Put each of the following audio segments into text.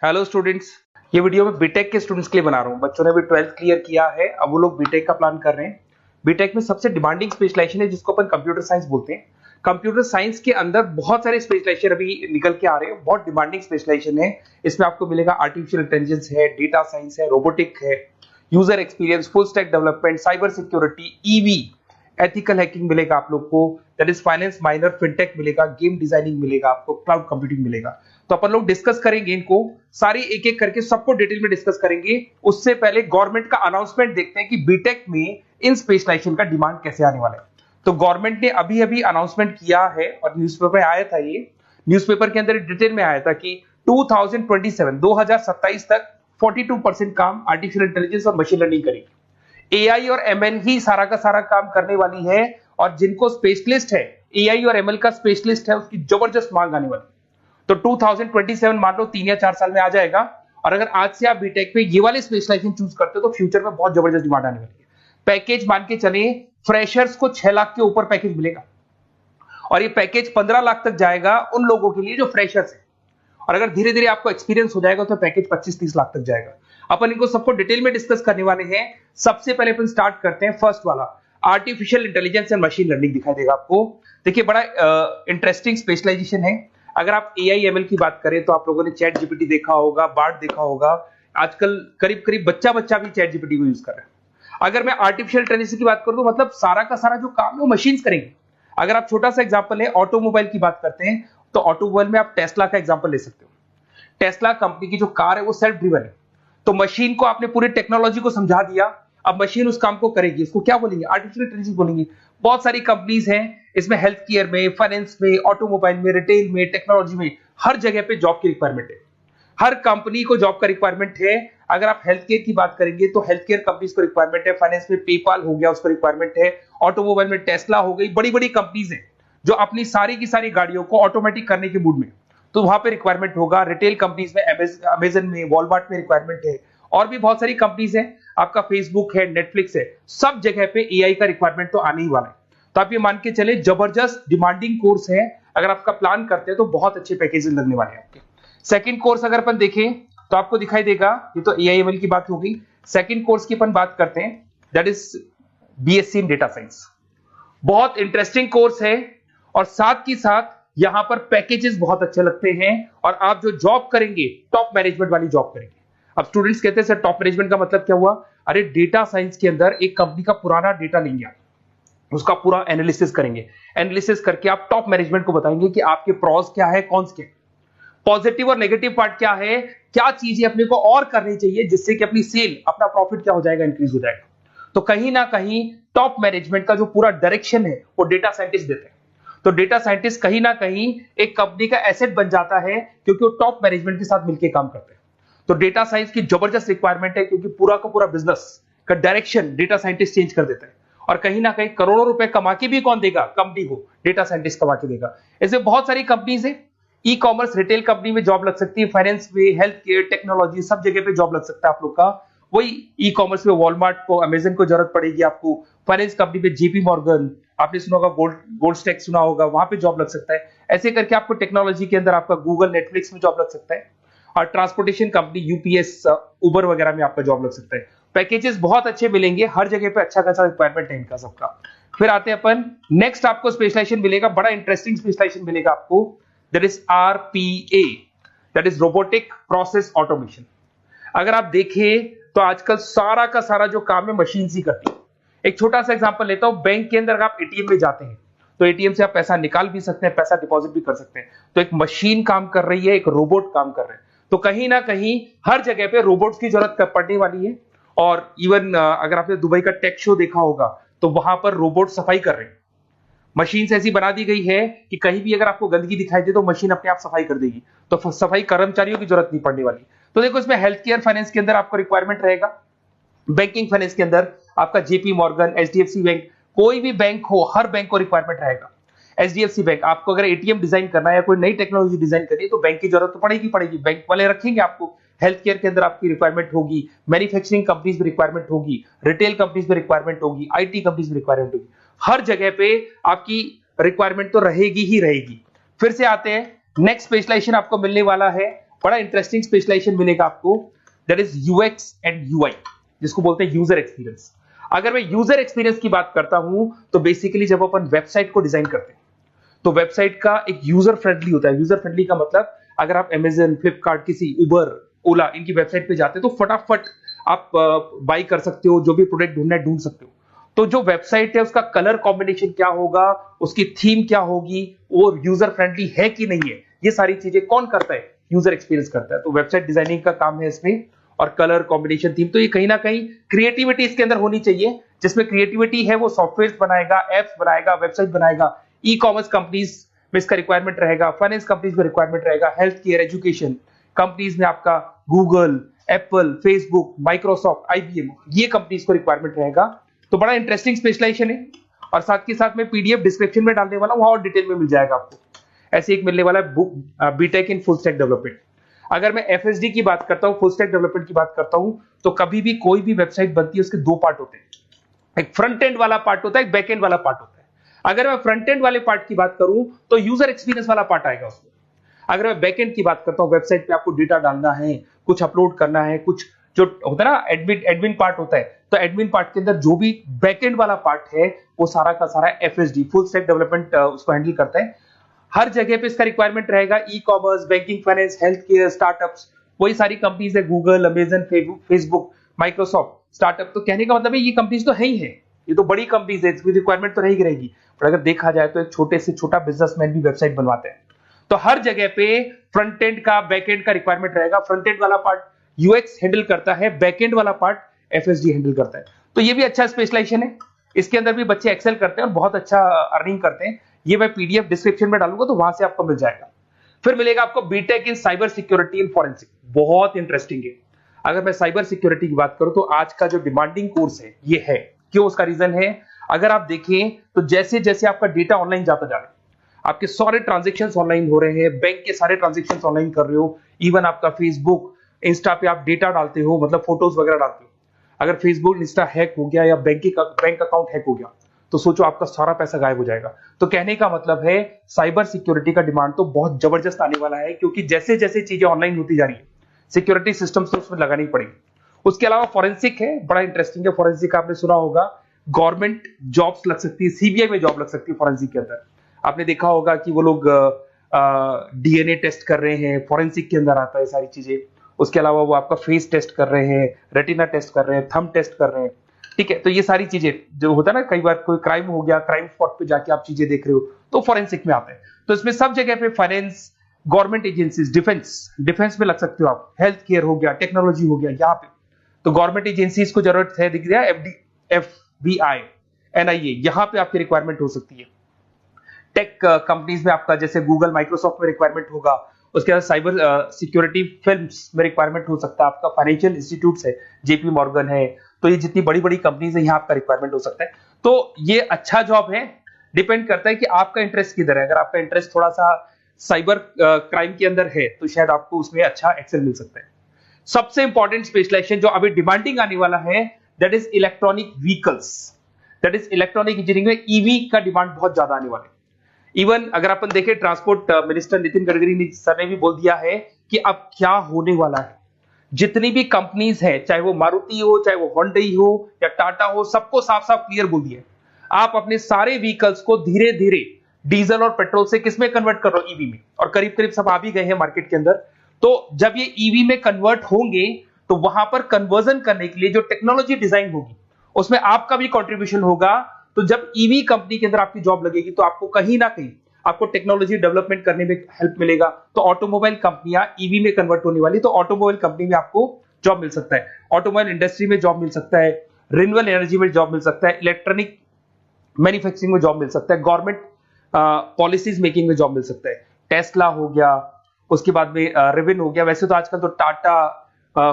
Hello students. ये video मैं BTech के स्टूडेंट्स के लिए बना रहा हूँ। बच्चों ने अभी 12th क्लियर किया है, अब वो लोग बीटेक का प्लान कर रहे हैं। बीटेक में सबसे डिमांडिंग स्पेशलाइजेशन है जिसको अपन कंप्यूटर साइंस बोलते हैं। कंप्यूटर साइंस के अंदर बहुत सारे स्पेशलाइजेशन अभी निकल के आ रहे हैं, बहुत डिमांडिंग स्पेशलाइजेशन है। इसमें आपको मिलेगा आर्टिफिशियल इंटेलिजेंस है, डेटा साइंस है, रोबोटिक है, user experience, full stack development, cyber security, EV, ethical hacking मिलेगा आप लोग को, that is finance minor, fintech मिलेगा, गेम डिजाइनिंग मिलेगा आपको, क्लाउड कंप्यूटिंग मिलेगा। तो अपन लोग डिस्कस करेंगे इनको सारी एक एक करके, सबको डिटेल में डिस्कस करेंगे। उससे पहले गवर्नमेंट का अनाउंसमेंट देखते हैं कि बीटेक में इन स्पेशलाइजेशन का डिमांड कैसे आने वाला है। तो गवर्नमेंट ने अभी अभी अनाउंसमेंट किया है और न्यूज़पेपर में आया था, ये न्यूज़पेपर के अंदर डिटेल में आया था कि 2027 तक 42% काम आर्टिफिशियल इंटेलिजेंस और मशीन लर्निंग करेगी। एआई और एमएल ही सारा का सारा काम करने वाली है, और जिनको स्पेशलिस्ट है, एआई और एमएल का स्पेशलिस्ट है, उसकी जबरदस्त मांग आने वाली। तो 2027 मान लो 3 या 4 साल में आ जाएगा। और अगर आज से आप बीटेक में ये वाले स्पेशलाइजेशन चूज करते हो तो फ्यूचर में बहुत जबरदस्त डिमांड आने वाली है। पैकेज मान के चले, फ्रेशर्स को 6 लाख के ऊपर पैकेज मिलेगा, और ये पैकेज 15 लाख तक जाएगा उन लोगों के लिए जो फ्रेशर्स है। और अगर धीरे धीरे आपको एक्सपीरियंस हो जाएगा तो पैकेज 25-30 लाख तक जाएगा। अपन इनको सबको डिटेल में डिस्कस करने वाले हैं। सबसे पहले अपन स्टार्ट करते हैं फर्स्ट वाला, artificial intelligence and machine learning दिखाई देगा आपको। देखिए बड़ा इंटरेस्टिंग स्पेशलाइजेशन है। अगर आप एआई एमएल की बात करें तो आप लोगों ने चैट जीपीटी देखा होगा, बार्ड देखा होगा। आजकल करीब करीब बच्चा भी चैट जीपीटी को यूज कर रहा है। अगर मैं आर्टिफिशियल इंटेलिजेंस की बात करूं तो मतलब सारा का सारा जो काम है वो मशीन्स करेंगे। अगर आप छोटा सा एग्जांपल है, ऑटोमोबाइल की बात करते हैं तो ऑटोमोबाइल में आप टेस्ला का एग्जांपल ले सकते हो। टेस्ला कंपनी की जो कार है वो सेल्फ ड्रिवन है। तो मशीन को आपने पूरी टेक्नोलॉजी को समझा दिया, अब मशीन उस काम को करेगी। इसको क्या बोलेंगे? आर्टिफिशियल इंटेलिजेंस बोलेंगे। बहुत सारी कंपनीज हैं इसमें, हेल्थ केयर में, फाइनेंस में, ऑटोमोबाइल में, रिटेल में, टेक्नोलॉजी में, हर जगह पे जॉब की रिक्वायरमेंट है। हर कंपनी को जॉब का रिक्वायरमेंट है। अगर आप हेल्थ केयर की बात करेंगे तो हेल्थ केयर कंपनीज को रिक्वायरमेंट है, फाइनेंस में पेपाल हो गया उसको रिक्वायरमेंट है, ऑटोमोबाइल में टेस्ला हो गई, बड़ी बड़ी कंपनीज हैं जो अपनी सारी की सारी गाड़ियों को ऑटोमेटिक करने के मूड में, तो वहां पे रिक्वायरमेंट होगा। रिटेल कंपनीज में अमेजन में, वॉलमार्ट में रिक्वायरमेंट है, और भी बहुत सारी कंपनीज हैं, आपका फेसबुक है, नेटफ्लिक्स है, सब जगह पे एआई का रिक्वायरमेंट तो आने ही वाला है। तो आप ये मान के चले जबरदस्त डिमांडिंग कोर्स है। अगर आपका प्लान करते हैं तो बहुत अच्छे पैकेजेस लगने वाले हैं आपके। सेकंड कोर्स अगर अपन देखें तो आपको दिखाई देगा, ये तो एआई एमएल की बात हो गई। सेकंड कोर्स की अपन बात करते हैं, that is BSc in data science. बहुत इंटरेस्टिंग कोर्स है, और साथ ही साथ यहां पर पैकेजेस बहुत अच्छे लगते हैं, और आप जो जॉब करेंगे टॉप मैनेजमेंट वाली जॉब करेंगे। अब स्टूडेंट्स कहते हैं सर टॉप मैनेजमेंट का मतलब क्या हुआ? अरे डेटा साइंस के अंदर एक कंपनी का पुराना डेटा लेंगे आप, उसका पूरा एनालिसिस करेंगे, एनालिसिस करके आप टॉप मैनेजमेंट को बताएंगे कि आपके प्रॉस क्या है, कॉन्स क्या है, पॉजिटिव और नेगेटिव पार्ट क्या है, क्या चीजें अपने को और करनी चाहिए जिससे कि अपनी सेल, अपना प्रॉफिट क्या हो जाएगा, इंक्रीज हो जाएगा। तो कहीं ना कहीं टॉप मैनेजमेंट का जो पूरा डायरेक्शन है वो डेटा साइंटिस्ट देते हैं। तो डेटा साइंटिस्ट कहीं ना कहीं एक कंपनी का एसेट बन जाता है, क्योंकि वो टॉप मैनेजमेंट के साथ मिलकर काम करते हैं। तो डेटा साइंस की जबरदस्त रिक्वायरमेंट है, क्योंकि पूरा का पूरा बिजनेस का डायरेक्शन डेटा साइंटिस्ट चेंज कर देता है। और कहीं ना कहीं करोड़ों रुपए कमा के भी कौन देगा? कंपनी को डेटा साइंटिस्ट कमा के देगा। ऐसे बहुत सारी कंपनीज है, ई कॉमर्स, रिटेल कंपनी में जॉब लग सकती है, फाइनेंस में, हेल्थ केयर, टेक्नोलॉजी, सब जगह पे जॉब लग सकता है आप लोग का। वही ई कॉमर्स में वॉलमार्ट को, अमेजन को जरूरत पड़ेगी आपको। फाइनेंस कंपनी में जेपी मॉर्गन, आपने सुना होगा, गोल्ड स्टैक सुना होगा, वहां पे जॉब लग सकता है। ऐसे करके आपको टेक्नोलॉजी के अंदर आपका गूगल, नेटफ्लिक्स में जॉब लग सकता है। और ट्रांसपोर्टेशन कंपनी, यूपीएस, उबर वगैरह में आपका जॉब लग सकता है। पैकेजेस बहुत अच्छे मिलेंगे, हर जगह पे अच्छा खासा रिक्वायरमेंट है इनका सबका। फिर आते हैं अपन नेक्स्ट, आपको स्पेशलाइजेशन मिलेगा, बड़ा इंटरेस्टिंग स्पेशलाइजेशन मिलेगा आपको, that is RPA, that is robotic process automation. अगर आप देखें तो आजकल सारा का सारा जो काम है मशीन ही करती है। एक छोटा सा एग्जांपल लेता हूं, बैंक के अंदर आप एटीएम में जाते हैं तो एटीएम से आप पैसा निकाल भी सकते हैं, पैसा डिपॉजिट भी कर सकते हैं। तो एक मशीन काम कर रही है, एक रोबोट काम कर रहे हैं। तो कहीं ना कहीं हर जगह पे रोबोट्स की जरूरत पड़ने वाली है। और इवन अगर आपने दुबई का टेक शो देखा होगा तो वहां पर रोबोट सफाई कर रहे हैं। मशीन ऐसी बना दी गई है कि कहीं भी अगर आपको गंदगी दिखाई दे तो मशीन अपने आप सफाई कर देगी, तो सफाई कर्मचारियों की जरूरत नहीं पड़ने वाली। तो देखो इसमें हेल्थ केयर, फाइनेंस के अंदर आपको रिक्वायरमेंट रहेगा, बैंकिंग फाइनेंस के अंदर आपका जेपी मॉर्गन, एचडीएफसी बैंक, कोई भी बैंक हो, हर बैंक को रिक्वायरमेंट रहेगा। एचडीएफसी बैंक, आपको अगर एटीएम डिजाइन करना है या कोई नई टेक्नोलॉजी डिजाइन करनी है तो बैंक की जरूरत तो पड़ेगी, बैंक वाले रखेंगे आपको। हेल्थ केयर के अंदर आपकी रिक्वायरमेंट होगी, मैन्युफैक्चरिंग कंपनीज में रिक्वायरमेंट होगी, रिटेल कंपनीज में रिक्वायरमेंट होगी, आईटी कंपनीज में रिक्वायरमेंट होगी। हर जगह पे आपकी रिक्वायरमेंट तो रहेगी ही रहेगी। फिर से आते हैं, नेक्स्ट स्पेशलाइजेशन आपको मिलने वाला है बड़ा इंटरेस्टिंग स्पेशलाइजेशन मिलेगा आपको, that is UX and UI, जिसको बोलते हैं यूजर एक्सपीरियंस। अगर मैं यूजर एक्सपीरियंस की बात करता हूं तो बेसिकली जब अपन वेबसाइट को डिजाइन करते हैं तो वेबसाइट का एक यूजर फ्रेंडली होता है। यूजर फ्रेंडली का मतलब अगर आप अमेजन, फ्लिपकार्ट, किसी उबर, ओला इनकी वेबसाइट पे जाते हैं तो फटाफट आप बाई कर सकते हो, जो भी प्रोडक्ट ढूंढना है ढूंढ सकते हो। तो जो वेबसाइट है उसका कलर कॉम्बिनेशन क्या होगा, उसकी थीम क्या होगी, वो यूजर फ्रेंडली है कि नहीं है, ये सारी चीजें कौन करता है, यूजर एक्सपीरियंस करता है। तो वेबसाइट डिजाइनिंग का काम है इसमें, और कलर कॉम्बिनेशन, थीम, तो ये कहीं ना कहीं क्रिएटिविटी इसके अंदर होनी चाहिए। जिसमें क्रिएटिविटी है वो सॉफ्टवेयर बनाएगा, एप्स बनाएगा, वेबसाइट बनाएगा। ई कॉमर्स कंपनीज में इसका रिक्वायरमेंट रहेगा, फाइनेंस कंपनीज में रिक्वायरमेंट रहेगा, हेल्थ केयर, एजुकेशन कंपनीज में आपका Google, Apple, Facebook, Microsoft, IBM, ये कंपनीज को रिक्वायरमेंट रहेगा। तो बड़ा इंटरेस्टिंग स्पेशलाइजेशन है, और साथ के साथ में पीडीएफ डिस्क्रिप्शन में डालने वाला हूं, और डिटेल में मिल जाएगा आपको। ऐसे एक मिलने वाला है book, B Tech in full stack development. अगर मैं एफएसडी की बात करता हूं, फुल स्टैक डेवलपमेंट की बात करता हूं, तो कभी भी कोई भी वेबसाइट बनती है उसके दो पार्ट होते हैं, एक फ्रंट एंड वाला पार्ट होता है, एक बैक एंड वाला पार्ट होता है। अगर मैं फ्रंट एंड वाले पार्ट की बात करूं तो यूजर एक्सपीरियंस वाला पार्ट आएगा उसमें। अगर मैं बैक एंड की बात करता हूं, वेबसाइट पे आपको डेटा डालना है, कुछ अपलोड करना है, कुछ जो होता है ना एडमिन पार्ट होता है, तो एडमिन पार्ट के अंदर जो भी बैक एंड वाला पार्ट है वो सारा का सारा एफएसडी, फुल स्टैक डेवलपमेंट, उसको हैंडल करता है। हर जगह पे इसका रिक्वायरमेंट रहेगा। E commerce, banking, finance, health care, startups, वही सारी कंपनीज है, Google, Amazon, Facebook, Microsoft, startup. तो कहने का मतलब है ये कंपनीज तो है ही है, ये तो बड़ी कंपनीज है, इसकी रिक्वायरमेंट तो रहेगी। पर अगर देखा जाए तो एक छोटे से छोटा बिजनेसमैन भी वेबसाइट बनवाते हैं। तो हर जगह पे फ्रंट एंड का, बैक एंड का रिक्वायरमेंट रहेगा। फ्रंट एंड वाला पार्ट यूएक्स हैंडल करता है, बैक एंड वाला पार्ट एफएसडी हैंडल करता है। तो ये भी अच्छा स्पेशलाइजेशन है, इसके अंदर भी बच्चे एक्सेल करते हैं और बहुत अच्छा अर्निंग करते हैं। ये मैं पीडीएफ डिस्क्रिप्शन में डालूंगा तो वहां से आपको मिल जाएगा। फिर मिलेगा आपको B Tech in cyber security and forensic, बहुत इंटरेस्टिंग है। अगर मैं साइबर सिक्योरिटी की बात करूं तो आज का जो डिमांडिंग कोर्स है ये है। क्यों? उसका रीजन है, अगर आप देखें तो जैसे जैसे आपका डेटा ऑनलाइन जाता जा रहा है, आपके सारे ट्रांजेक्शन्स ऑनलाइन हो रहे हैं, बैंक के सारे ट्रांजेक्शन्स ऑनलाइन कर रहे हो, इवन आपका फेसबुक, इंस्टा पे आप डेटा डालते हो, मतलब फोटोज वगैरह डालते हो। अगर फेसबुक, इंस्टा हैक हो गया या बैंक अकाउंट हैक हो गया तो सोचो आपका सारा पैसा गायब हो जाएगा। तो कहने का मतलब है साइबर सिक्योरिटी का डिमांड तो बहुत जबरदस्त आने वाला है, क्योंकि जैसे जैसे चीजें ऑनलाइन होती जा रही है सिक्योरिटी सिस्टम्स तो उसमें लगानी पड़ेगी। उसके अलावा फॉरेंसिक है, बड़ा इंटरेस्टिंग है। फॉरेंसिक आपने सुना होगा, गवर्नमेंट जॉब्स लग सकती है, सीबीआई में जॉब लग सकती है फॉरेंसिक के अंदर। आपने देखा होगा कि वो लोग डीएनए टेस्ट कर रहे हैं, फॉरेंसिक के अंदर आता है सारी चीजें। उसके अलावा वो आपका फेस टेस्ट कर रहे हैं, रेटिना टेस्ट कर रहे हैं, थंब टेस्ट कर रहे हैं, ठीक है। तो ये सारी चीजें जो होता है ना, कई बार कोई क्राइम हो गया, क्राइम स्पॉट पे जाके आप चीजें देख रहे हो तो फॉरेंसिक में आता है। तो इसमें सब जगह पे फाइनेंस, गवर्नमेंट एजेंसीज, डिफेंस में लग सकते हो आप, हेल्थ केयर हो गया, टेक्नोलॉजी हो गया, यहाँ पे तो गवर्नमेंट एजेंसीज को जरूरत है, दिख गया, एफबीआई, एनआईए, यहाँ पे आपकी रिक्वायरमेंट हो सकती है। टेक कंपनीज में आपका जैसे गूगल, माइक्रोसॉफ्ट में रिक्वायरमेंट होगा। उसके बाद साइबर सिक्योरिटी फिल्म्स में रिक्वायरमेंट हो सकता है आपका, फाइनेंशियल इंस्टीट्यूट्स है, जेपी मॉर्गन है, तो ये जितनी बड़ी बड़ी कंपनीज है यहाँ आपका रिक्वायरमेंट हो सकता है। तो ये अच्छा जॉब है, डिपेंड करता है कि आपका इंटरेस्ट किधर है। अगर आपका इंटरेस्ट थोड़ा सा साइबर क्राइम के अंदर है तो शायद आपको उसमें अच्छा एक्सेल मिल सकता है। सबसे इंपॉर्टेंट स्पेशलाइजेशन जो अभी डिमांडिंग आने वाला है, that is electronic vehicles, that is electronic engineering में ईवी का डिमांड बहुत ज्यादा आने वाला है। इवन अगर अपन देखें, transport minister Nitin Gadkari sir ने भी बोल दिया है कि अब क्या होने वाला है, जितनी भी कंपनीज है, चाहे वो मारुति हो, चाहे वो होंडई हो या टाटा हो, सबको साफ साफ क्लियर बोल दिया, आप अपने सारे व्हीकल्स को धीरे धीरे डीजल और पेट्रोल से किसमें कन्वर्ट कर रहे हो, ईवी में। और करीब करीब सब आ भी गए हैं मार्केट के अंदर। तो जब ये ईवी में कन्वर्ट होंगे तो वहां पर कन्वर्जन करने के लिए जो टेक्नोलॉजी डिजाइन होगी उसमें आपका भी कंट्रीब्यूशन होगा। तो जब ईवी कंपनी के अंदर आपकी जॉब लगेगी तो आपको कहीं ना कहीं आपको टेक्नोलॉजी डेवलपमेंट करने में हेल्प मिलेगा। तो ऑटोमोबाइल कंपनियां ईवी में कन्वर्ट होने वाली, तो ऑटोमोबाइल कंपनी में आपको जॉब मिल सकता है, ऑटोमोबाइल इंडस्ट्री में जॉब मिल सकता है, रिन्यूएबल एनर्जी में जॉब मिल सकता है, इलेक्ट्रॉनिक मैन्युफैक्चरिंग में जॉब मिल सकता है, गवर्नमेंट पॉलिसीज मेकिंग में जॉब मिल सकता है। टेस्ला हो गया, उसके बाद में रिविन हो गया। वैसे तो आजकल तो टाटा,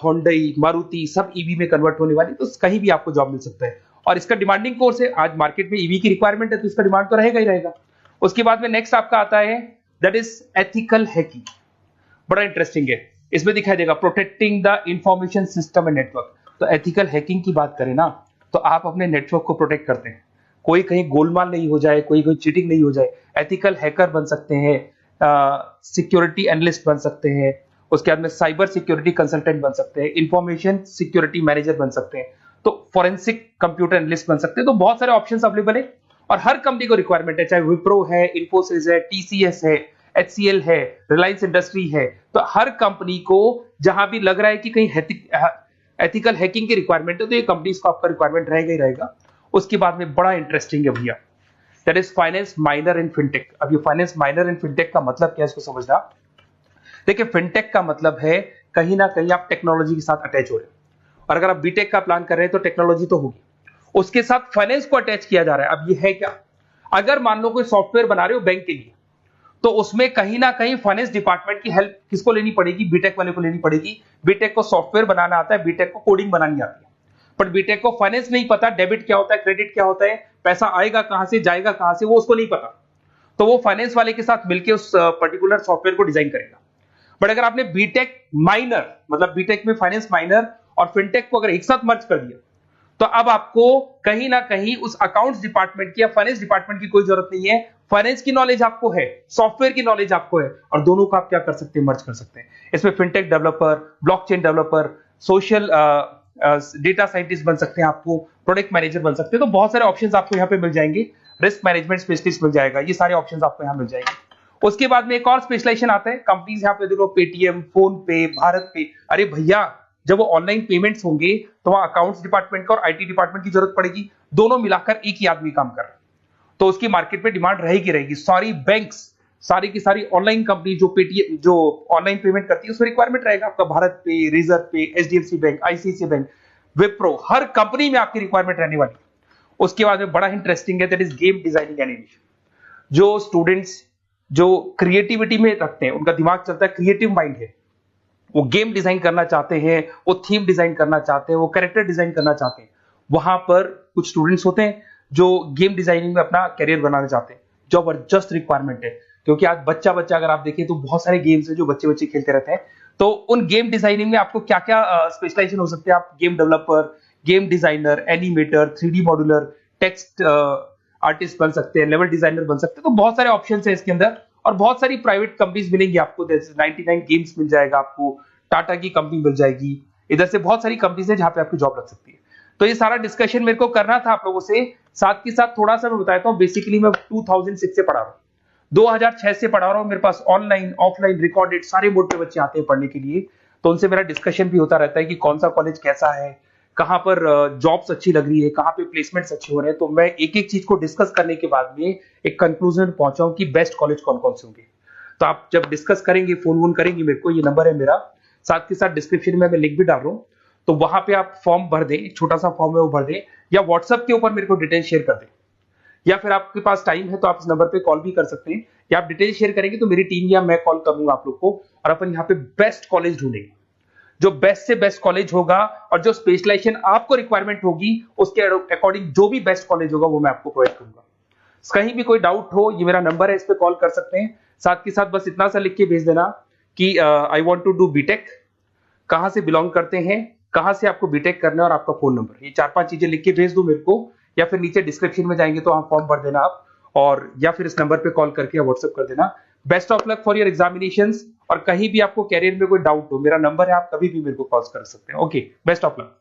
होंडई, मारुति सब ईवी में कन्वर्ट होने वाली, तो कहीं भी आपको जॉब मिल सकता है। और इसका डिमांडिंग कोर्स है, आज मार्केट में ईवी की रिक्वायरमेंट है तो इसका डिमांड तो रहेगा ही रहेगा। उसके बाद में नेक्स्ट आपका आता है दैट इज एथिकल हैकिंग, बड़ा इंटरेस्टिंग है। इसमें दिखाई देगा protecting the information system and network. तो एथिकल हैकिंग की बात करें ना, तो आप अपने नेटवर्क को प्रोटेक्ट करते हैं, कोई कहीं गोलमाल नहीं हो जाए, कोई चीटिंग नहीं हो जाए। एथिकल हैकर बन सकते हैं, सिक्योरिटी एनालिस्ट बन सकते हैं, उसके बाद में साइबर सिक्योरिटी कंसल्टेंट बन सकते हैं, इंफॉर्मेशन सिक्योरिटी मैनेजर बन सकते हैं, तो फॉरेंसिक कंप्यूटर एनालिस्ट बन सकते हैं। तो बहुत सारे ऑप्शंस अवेलेबल है और हर कंपनी को रिक्वायरमेंट है, चाहे विप्रो है, इन्फोसिस है, टीसीएस है, एचसीएल है, रिलायंस इंडस्ट्री है। तो हर कंपनी को जहां भी लग रहा है कि कहीं एथिकल हैकिंग की रिक्वायरमेंट है तो ये कंपनीज को आपका रिक्वायरमेंट रहेगा ही रहेगा। उसके बाद में बड़ा इंटरेस्टिंग है भैया, that is finance minor in fintech. अब ये फाइनेंस माइनर इन फिनटेक का मतलब क्या है इसको समझना। देखिए फिनटेक का मतलब है कहीं ना कहीं आप टेक्नोलॉजी के साथ अटैच हो रहे हो, और अगर आप बीटेक का प्लान कर रहे हैं तो टेक्नोलॉजी तो होगी, उसके साथ फाइनेंस को अटैच किया जा रहा है। अब ये है क्या, अगर मान लो कोई सॉफ्टवेयर बना रहे हो बैंक के लिए, तो उसमें कहीं ना कहीं फाइनेंस डिपार्टमेंट की हेल्प किसको लेनी पड़ेगी, बीटेक वाले को लेनी पड़ेगी। बीटेक को सॉफ्टवेयर बनाना आता है, बीटेक को कोडिंग बनानी आती है, बट बीटेक को फाइनेंस नहीं पता, डेबिट क्या होता है, क्रेडिट क्या होता है, पैसा आएगा कहां से जाएगा कहां से, वो उसको नहीं पता। तो वो फाइनेंस वाले के साथ मिलकर उस पर्टिकुलर सॉफ्टवेयर को डिजाइन करेगा। बट अगर आपने बीटेक माइनर मतलब बीटेक में फाइनेंस माइनर और फिनटेक को अगर एक साथ मर्ज कर दिया, तो अब आपको कहीं ना कहीं उस अकाउंट्स डिपार्टमेंट की या फाइनेंस डिपार्टमेंट की कोई जरूरत नहीं है। फाइनेंस की नॉलेज आपको है, सॉफ्टवेयर की नॉलेज आपको है, और दोनों को आप क्या कर सकते हैं, मर्ज कर सकते हैं। इसमें fintech developer, blockchain developer, social data scientist बन सकते हैं, आपको प्रोडक्ट मैनेजर बन सकते हैं। तो बहुत सारे ऑप्शंस आपको यहाँ पे मिल जाएंगे, रिस्क मैनेजमेंट स्पेशलिस्ट मिल जाएगा, ये सारे ऑप्शंस आपको यहाँ मिल जाएंगे। उसके बाद में एक और स्पेशलाइजेशन आता है, कंपनीज यहाँ पे देखो पेटीएम, फोन पे, भारत पे। अरे भैया जब वो ऑनलाइन पेमेंट्स होंगे तो वहां अकाउंट्स डिपार्टमेंट का और आईटी डिपार्टमेंट की जरूरत पड़ेगी, दोनों मिलाकर एक ही आदमी काम कर रहा है, तो उसकी मार्केट में डिमांड रहेगी रहेगी। सारी बैंक्स, सारी की सारी ऑनलाइन कंपनी जो पेटीएम जो ऑनलाइन पेमेंट करती है उसमें रिक्वायरमेंट रहेगा आपका, Bharat Pe, Razorpay, HDFC bank, ICICI bank, Wipro, हर कंपनी में आपकी रिक्वायरमेंट रहने वाली है। उसके बाद में बड़ा इंटरेस्टिंग है, that is game designing animation. जो स्टूडेंट्स जो क्रिएटिविटी में रखते हैं, उनका दिमाग चलता है, क्रिएटिव माइंड है, वो गेम डिजाइन करना चाहते हैं, वो थीम डिजाइन करना चाहते हैं, वो कैरेक्टर डिजाइन करना चाहते हैं, वहां पर कुछ स्टूडेंट्स होते हैं जो गेम डिजाइनिंग में अपना करियर बनाना चाहते हैं। जबरदस्त रिक्वायरमेंट है, क्योंकि आज बच्चा बच्चा अगर आप देखें तो बहुत सारे गेम्स हैं जो बच्चे बच्चे खेलते रहते हैं। तो उन गेम डिजाइनिंग में आपको क्या क्या स्पेशलाइजेशन हो सकते हैं, आप game developer, game designer, animator, 3D modular, text artist बन सकते हैं, लेवल डिजाइनर बन सकते हैं। तो बहुत सारे ऑप्शन है इसके अंदर, और बहुत सारी प्राइवेट कंपनीज मिलेंगी आपको, जैसे 99 गेम्स मिल जाएगा आपको, टाटा की कंपनी मिल जाएगी, इधर से बहुत सारी कंपनीज है जहां पे आपकी जॉब लग सकती है। तो ये सारा डिस्कशन मेरे को करना था आप लोगों से, साथ के साथ थोड़ा सा मैं बताता हूँ। बेसिकली मैं 2006 से पढ़ा रहा हूँ, 2006 से पढ़ा रहा हूँ। मेरे पास ऑनलाइन ऑफलाइन रिकॉर्डेड सारे बोर्ड पे बच्चे आते हैं पढ़ने के लिए, तो उनसे मेरा डिस्कशन भी होता रहता है कि कौन सा कॉलेज कैसा है, कहां पर जॉब्स अच्छी लग रही है, कहां पे प्लेसमेंट्स अच्छे हो रहे हैं। तो मैं एक एक चीज को डिस्कस करने के बाद में एक कंक्लूजन पहुंचा हूं कि बेस्ट कॉलेज कौन कौन से होंगे। तो आप जब डिस्कस करेंगे, फोन वोन करेंगे मेरे को, ये नंबर है मेरा, साथ के साथ डिस्क्रिप्शन में मैं लिंक भी डाल रहा हूँ, तो वहां पे आप फॉर्म भर दें, एक छोटा सा फॉर्म है वो भर दें, या व्हाट्सएप के ऊपर मेरे को डिटेल शेयर कर दें, या फिर आपके पास टाइम है तो आप इस नंबर पे कॉल भी कर सकते हैं, या आप डिटेल शेयर करेंगे तो मेरी टीम या मैं कॉल करूंगा आप लोग को, और अपन यहाँ पे बेस्ट कॉलेज ढूंढेंगे, जो बेस्ट से बेस्ट कॉलेज होगा, और जो स्पेशलाइजेशन आपको रिक्वायरमेंट होगी उसके अकॉर्डिंग जो भी बेस्ट कॉलेज होगा वो मैं आपको प्रोवाइड करूंगा। कहीं भी कोई डाउट हो, ये मेरा नंबर है, इस पे कॉल कर सकते हैं। साथ के साथ बस इतना सा लिख के भेज देना कि I want to do B Tech, कहां से बिलोंग करते हैं, कहां से आपको बीटेक करना है, और आपका फोन नंबर, ये 4-5 चीजें लिख के भेज दो मेरे को, या फिर नीचे डिस्क्रिप्शन में जाएंगे तो वहां फॉर्म भर देना आप, और या फिर इस नंबर पे कॉल करके या व्हाट्सएप कर देना। Best of luck for your examinations, और कहीं भी आपको कैरियर में कोई डाउट हो, मेरा नंबर है, आप कभी भी मेरे को कॉल कर सकते हैं। Okay, best of luck.